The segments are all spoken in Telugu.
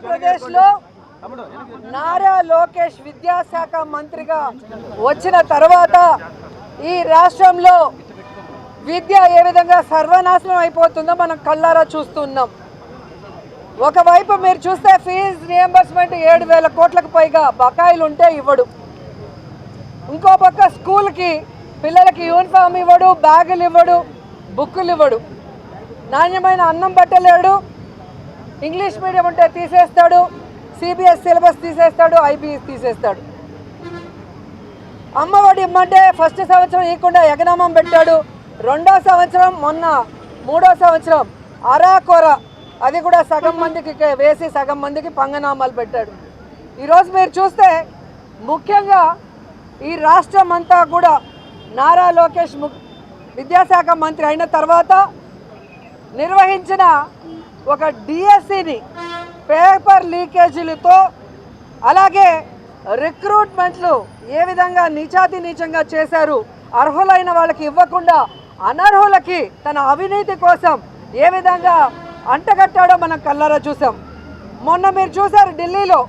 ఆంధ్రప్రదేశ్లో నారా లోకేష్ విద్యాశాఖ మంత్రిగా వచ్చిన తర్వాత ఈ రాష్ట్రంలో విద్య ఏ విధంగా సర్వనాశనం అయిపోతుందో మనం కళ్ళారా చూస్తున్నాం. ఒకవైపు మీరు చూస్తే ఫీజు రియంబర్స్మెంట్ 7,000 కోట్లకు పైగా బకాయిలు ఉంటే ఇవ్వడు. ఇంకో పక్క స్కూల్కి పిల్లలకి యూనిఫామ్ ఇవ్వడు, బ్యాగులు ఇవ్వడు, బుక్కులు ఇవ్వడు, నాణ్యమైన అన్నం పెట్టలేడు, ఇంగ్లీష్ మీడియం ఉంటే తీసేస్తాడు, సిబిఎస్ సిలబస్ తీసేస్తాడు, ఐబీఎస్ తీసేస్తాడు. అమ్మఒడి ఇమ్మంటే ఫస్ట్ సంవత్సరం ఇవ్వకుండా ఎగనామం పెట్టాడు. రెండో సంవత్సరం మొన్న మూడో సంవత్సరం అరాకొర అది కూడా సగం మందికి వేసి సగం మందికి పంగనామాలు పెట్టాడు. ఈరోజు మీరు చూస్తే ముఖ్యంగా ఈ రాష్ట్రం అంతా కూడా నారా లోకేష్ విద్యాశాఖ మంత్రి అయిన తర్వాత నిర్వహించిన ఒక డిఎస్సిని పేపర్ లీకేజీలతో అలాగే రిక్రూట్మెంట్లు ఏ విధంగా నీచాతి నీచంగా చేశారు, అర్హులైన వాళ్ళకి ఇవ్వకుండా అనర్హులకి తన అవినీతి కోసం ఏ విధంగా అంటగట్టాడో మనం కళ్ళారా చూసాం. మొన్న మీరు చూసారు ఢిల్లీలో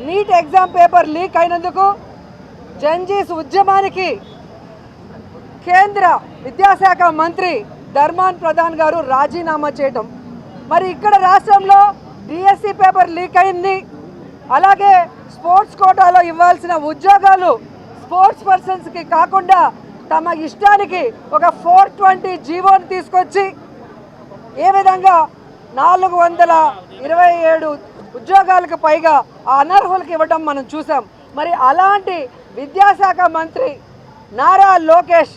నీట్ ఎగ్జామ్ పేపర్ లీక్ అయినందుకు జంజీస్ ఉద్యమానికి కేంద్ర విద్యాశాఖ మంత్రి ధర్మాన్ ప్రధాన్ గారు రాజీనామా చేయటం. మరి ఇక్కడ రాష్ట్రంలో డిఎస్సి పేపర్ లీక్ అయింది. అలాగే స్పోర్ట్స్ కోటాలో ఇవ్వాల్సిన ఉద్యోగాలు స్పోర్ట్స్ పర్సన్స్కి కాకుండా తమ ఇష్టానికి ఒక 420 జీవోని తీసుకొచ్చి ఏ విధంగా 427 ఉద్యోగాలకు పైగా ఆ అనర్హులకు ఇవ్వడం మనం చూసాం. మరి అలాంటి విద్యాశాఖ మంత్రి నారా లోకేష్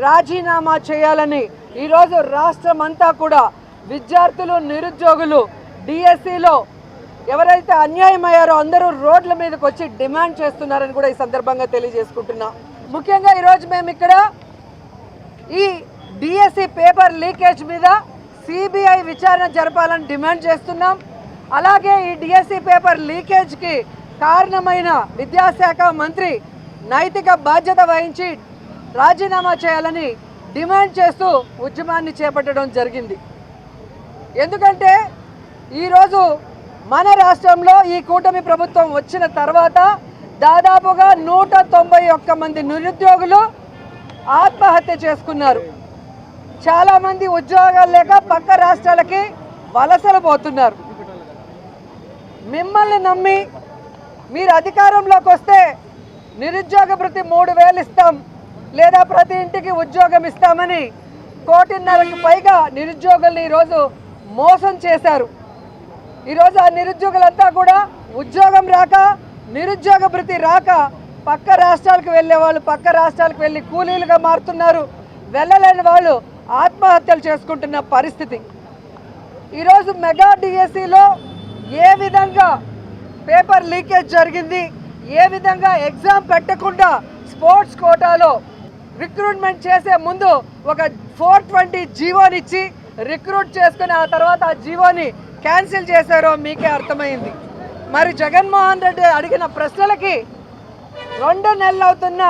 రాజీనామా చేయాలని ఈరోజు రాష్ట్రం అంతా కూడా విద్యార్థులు, నిరుద్యోగులు డిఎస్సిలో ఎవరైతే అన్యాయం అయ్యారో అందరూ రోడ్ల మీదకి వచ్చి డిమాండ్ చేస్తున్నారని కూడా ఈ సందర్భంగా తెలియజేసుకుంటున్నా. ముఖ్యంగా ఈరోజు మేము ఇక్కడ ఈ డిఎస్సి పేపర్ లీకేజ్ మీద సిబిఐ విచారణ జరపాలని డిమాండ్ చేస్తున్నాం. అలాగే ఈ డిఎస్సి పేపర్ లీకేజ్కి కారణమైన విద్యాశాఖ మంత్రి నైతిక బాధ్యత వహించి రాజీనామా చేయాలని డిమాండ్ చేస్తూ ఉద్యమాన్ని చేపట్టడం జరిగింది. ఎందుకంటే ఈరోజు మన రాష్ట్రంలో ఈ కూటమి ప్రభుత్వం వచ్చిన తర్వాత దాదాపుగా 191 మంది నిరుద్యోగులు ఆత్మహత్య చేసుకున్నారు. చాలామంది ఉద్యోగాలు లేక పక్క రాష్ట్రాలకి వలసలు పోతున్నారు. మిమ్మల్ని నమ్మి మీరు అధికారంలోకి వస్తే నిరుద్యోగ భృతి 3,000 ఇస్తాం లేదా ప్రతి ఇంటికి ఉద్యోగం ఇస్తామని 1,50,00,000కి పైగా నిరుద్యోగుల్ని ఈరోజు మోసం చేశారు. ఈరోజు ఆ నిరుద్యోగులంతా కూడా ఉద్యోగం రాక, నిరుద్యోగ భృతి రాక పక్క రాష్ట్రాలకు వెళ్ళే వాళ్ళు పక్క రాష్ట్రాలకు వెళ్ళి కూలీలుగా మారుతున్నారు. వెళ్ళలేని వాళ్ళు ఆత్మహత్యలు చేసుకుంటున్న పరిస్థితి. ఈరోజు మెగా డిఎస్సిలో ఏ విధంగా పేపర్ లీకేజ్ జరిగింది, ఏ విధంగా ఎగ్జామ్ పెట్టకుండా స్పోర్ట్స్ కోటాలో రిక్రూట్మెంట్ చేసే ముందు ఒక 420 జీవోని ఇచ్చి రిక్రూట్ చేసుకుని ఆ తర్వాత ఆ జీవోని క్యాన్సిల్ చేశారో మీకే అర్థమైంది. మరి జగన్మోహన్ రెడ్డి అడిగిన ప్రశ్నలకి 2 నెలలు అవుతున్న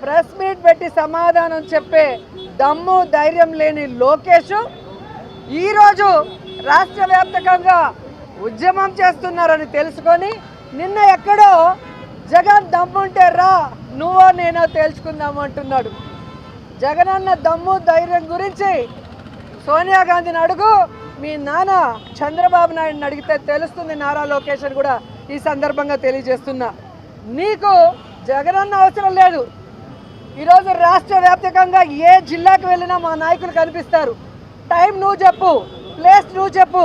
ప్రెస్ మీట్ పెట్టి సమాధానం చెప్పే దమ్ము ధైర్యం లేని లోకేష్ ఈరోజు రాష్ట్ర వ్యాప్తంగా ఉద్యమం చేస్తున్నారని తెలుసుకొని నిన్న ఎక్కడో జగన్ దమ్ముంటే రా నువ్వో నేనో తేల్చుకుందాము అంటున్నాడు. జగనన్న దమ్ము ధైర్యం గురించి సోనియా గాంధీని అడుగు, మీ నాన్న చంద్రబాబు నాయుడిని అడిగితే తెలుస్తుంది నారా లోకేష్ అని కూడా ఈ సందర్భంగా తెలియజేస్తున్నా. నీకు జగనన్న అవసరం లేదు. ఈరోజు రాష్ట్ర వ్యాప్తంగా ఏ జిల్లాకు వెళ్ళినా మా నాయకులు కనిపిస్తారు. టైం నువ్వు చెప్పు, ప్లేస్ నువ్వు చెప్పు,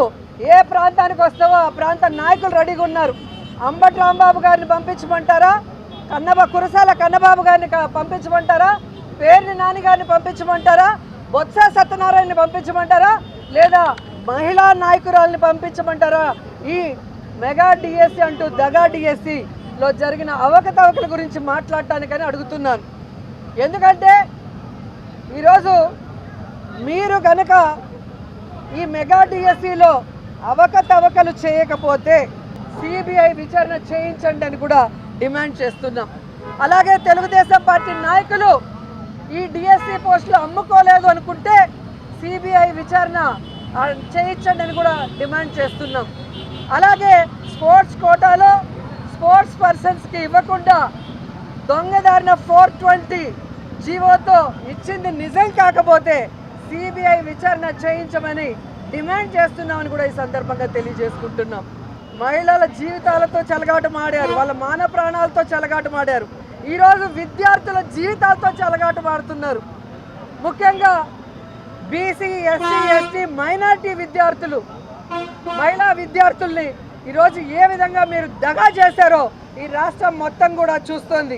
ఏ ప్రాంతానికి వస్తావో ఆ ప్రాంత నాయకులు రెడీగా ఉన్నారు. అంబటి రాంబాబు గారిని పంపించమంటారా, కురసాల కన్నబాబు గారిని పంపించమంటారా, పేర్ని నాని గారిని పంపించమంటారా, బొత్స సత్యనారాయణని పంపించమంటారా, లేదా మహిళా నాయకురాలని పంపించమంటారా? ఈ మెగా డిఎస్సి అంటూ దగా డిఎస్సిలో జరిగిన అవకతవకల గురించి మాట్లాడటానికని అడుగుతున్నాను. ఎందుకంటే ఈరోజు మీరు కనుక ఈ మెగా డిఎస్సిలో అవకతవకలు చేయకపోతే సిబిఐ విచారణ చేయించండి అని కూడా డిమాండ్ చేస్తున్నాం. అలాగే తెలుగుదేశం పార్టీ నాయకులు ఈ డిఎస్సి పోస్టులు అమ్ముకోలేదు అనుకుంటే సిబిఐ విచారణ చేయించండి అని కూడా డిమాండ్ చేస్తున్నాం. అలాగే స్పోర్ట్స్ కోటాలో స్పోర్ట్స్ పర్సన్స్కి ఇవ్వకుండా దొంగదారిన 420 జీవోతో ఇచ్చింది నిజం కాకపోతే సిబిఐ విచారణ చేయించమని డిమాండ్ చేస్తున్నామని కూడా ఈ సందర్భంగా తెలియజేసుకుంటున్నాం. మహిళల జీవితాలతో చెలగాటమాడారు, వాళ్ళ మాన ప్రాణాలతో చెలగాటమాడారు. ఈరోజు విద్యార్థుల జీవితాలతో చెలగాటమాడుతున్నారు. ముఖ్యంగా బీసీ, ఎస్సీ, ఎస్టీ, మైనార్టీ విద్యార్థులు, మహిళా విద్యార్థుల్ని ఈరోజు ఏ విధంగా మీరు దగా చేశారో ఈ రాష్ట్రం మొత్తం కూడా చూస్తోంది.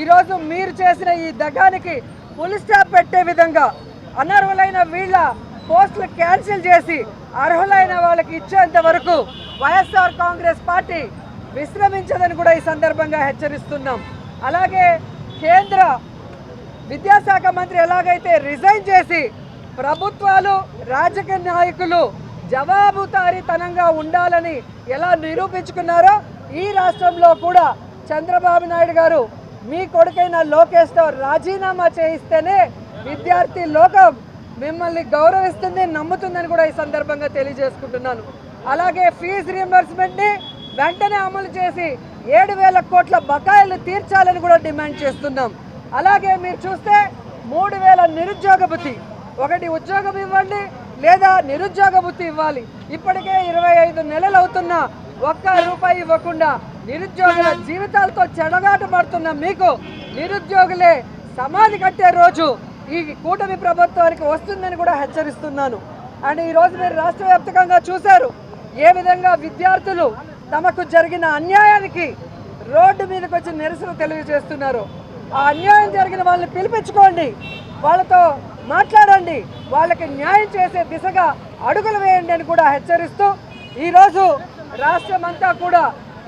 ఈరోజు మీరు చేసిన ఈ దగానికి ఫుల్ స్టాప్ పెట్టే విధంగా అనర్హులైన వీళ్ళ పోస్టులు క్యాన్సిల్ చేసి అర్హులైన వాళ్ళకి ఇచ్చేంత వరకు వైఎస్ఆర్ కాంగ్రెస్ పార్టీ విశ్రమించదని కూడా ఈ సందర్భంగా హెచ్చరిస్తున్నాం. అలాగే కేంద్ర విద్యాశాఖ మంత్రి ఎలాగైతే రిజైన్ చేసి ప్రభుత్వాలు, రాజకీయ నాయకులు జవాబుదారీతనంగా ఉండాలని ఎలా నిరూపించుకున్నారో ఈ రాష్ట్రంలో కూడా చంద్రబాబు నాయుడు గారు మీ కొడుకైన లోకేష్తో రాజీనామా చేయిస్తేనే విద్యార్థి లోకం మిమ్మల్ని గౌరవిస్తుంది, నమ్ముతుందని కూడా ఈ సందర్భంగా తెలియజేసుకుంటున్నాను. అలాగే ఫీజు రీయింబర్స్మెంట్ని వెంటనే అమలు చేసి 7,000 కోట్ల బకాయిలు తీర్చాలని కూడా డిమాండ్ చేస్తున్నాం. అలాగే మీరు చూస్తే 3,000 నిరుద్యోగ భృతి, ఒకటి ఉద్యోగం ఇవ్వండి లేదా నిరుద్యోగ భృతి ఇవ్వాలి. ఇప్పటికే 25 నెలలు అవుతున్నా ఒక్క రూపాయి ఇవ్వకుండా నిరుద్యోగుల జీవితాలతో చెడగాటపడుతున్న మీకు నిరుద్యోగులే సమాధి కట్టే రోజు ఈ కూటమి ప్రభుత్వానికి వస్తుందని కూడా హెచ్చరిస్తున్నాను. అండ్ ఈరోజు మీరు రాష్ట్ర వ్యాప్తంగా చూశారు ఏ విధంగా విద్యార్థులు తమకు జరిగిన అన్యాయానికి రోడ్డు మీదకి వచ్చి నిరసన తెలియజేస్తున్నారు. ఆ అన్యాయం జరిగిన వాళ్ళని పిలిపించుకోండి, వాళ్ళతో మాట్లాడండి, వాళ్ళకి న్యాయం చేసే దిశగా అడుగులు వేయండి అని కూడా హెచ్చరిస్తూ ఈరోజు రాష్ట్రం అంతా కూడా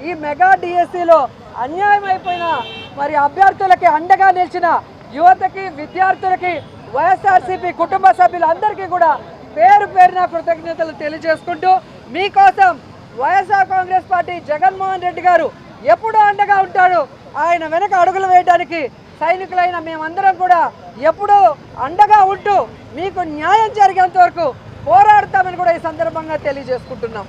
ఈ మెగా డిఎస్సిలో అన్యాయం అయిపోయిన మరి అభ్యర్థులకి అండగా నిలిచిన యువతకి, విద్యార్థులకి, వైఎస్ఆర్సీపీ కుటుంబ సభ్యులందరికీ కూడా పేరు పేరున కృతజ్ఞతలు తెలియజేసుకుంటూ మీకోసం వైఎస్ఆర్ కాంగ్రెస్ పార్టీ జగన్మోహన్ రెడ్డి గారు ఎప్పుడూ అండగా ఉంటాడు. ఆయన వెనక అడుగులు వేయడానికి సైనికులైన మేమందరం కూడా ఎప్పుడూ అండగా ఉంటూ మీకు న్యాయం జరిగేంత వరకు పోరాడతామని కూడా ఈ సందర్భంగా తెలియజేసుకుంటున్నాం.